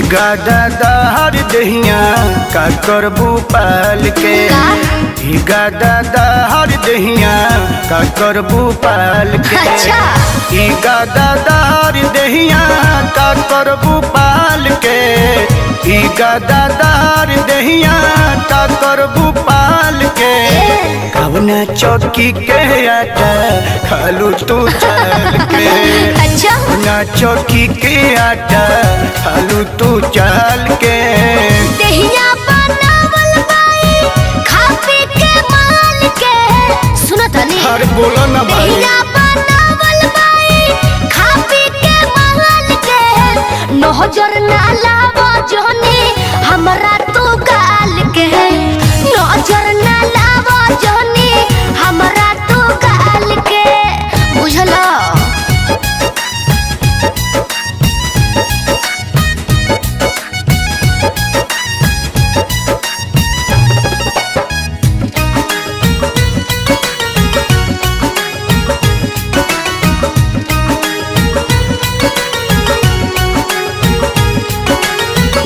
दादार दहिया का करबू पाल के दादार दहिया का करबू पाल के दादार दहिया का करबू पाल के दादार दहिया का करबू पाल के कवना चौकी के आटा खालू तू चल के कवना चौकी के आटा खालू तू चल के दहिया बनावल बाई खा पी के माल के सुनो तनी अरे बोलो ना भाई दहिया बनावल बाई खा पी के माल के नजर ना लावो जोनी हमरा तू गाल के नजर ना लावो जोनी हमरा तू गाल के बुझलो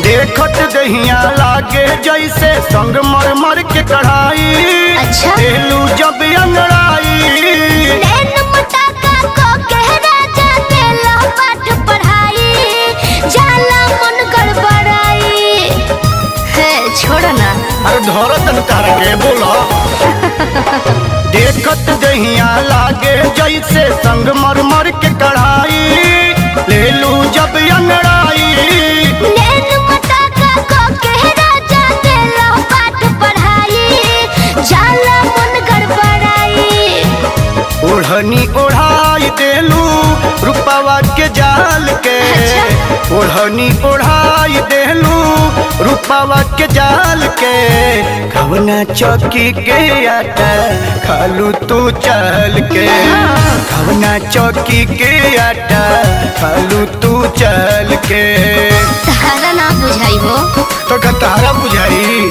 देखत दहिया लागे जैसे संग मर मर के कढ़ाई अच्छा देलू जब अंगड़ाई नैन मटाका को कह राजा देला पाठ पढ़ाई जाला मन गड़बड़ाई है छोड़ ना अरे धरत तार के बोलो देखत दहिया लागे जैसे संग मर मर के कढ़ाई लेलू जब अंगड़ाई नैन मटाका को कह राजा देला पाठ पढ़ाई जाला मन गड़बड़ाई ओढ़नी ओढ़ाई देलू रुपवा के जाल के ओढ़नी ओढ़ाई देलू रुपवा के जाल के कवना चौकी के आटा खालू तू चल के कवना चौकी के आटा खालू तू चल के तारा ना बुझाई हो तो तारा बुझाई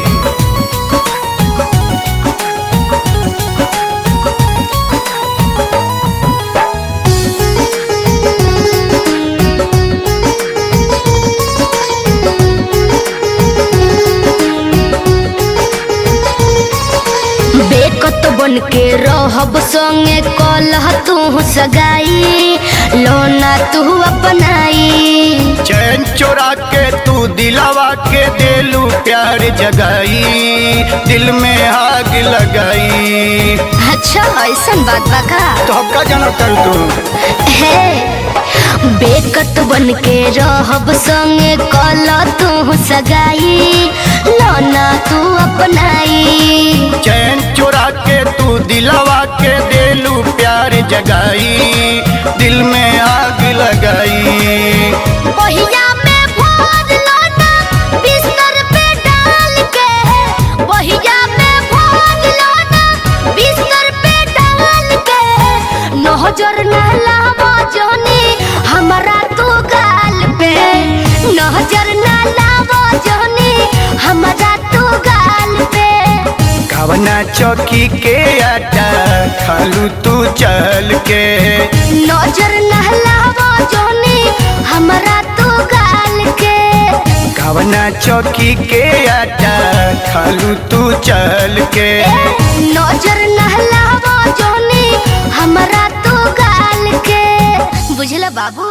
बेकत बन के रहब संगे कलह तू सगाई लोना तू अपनाई चैन चोरा के तू दिलावा के देलू प्यार जगाई दिल में आग लगाई अच्छा ऐसन बात बाका तो हम का जाना कर तू है बेकत बन के रहब संगे कलह तू सगाई लोना तू अपनाई चैन चोरा के तू दिलावा के देलू प्यार जगाई दिल में आग लगाई बहिया में भोर लोना बिस्तर पे डाल के बहिया में भोर लोना बिस्तर पे डाल के नजर ना लावो जोनी हमरा तू गाल पे नजर ना लावो जोनी हमरा तू गाल पे कवना चौकी के आटा खालू तू चल के नजर ना लावो जोनी हमरा तू गाल के कवना चौकी के आटा खालू तू चल के नजर ना लावो जोनी हमरा तू गाल के बुझला बाबू।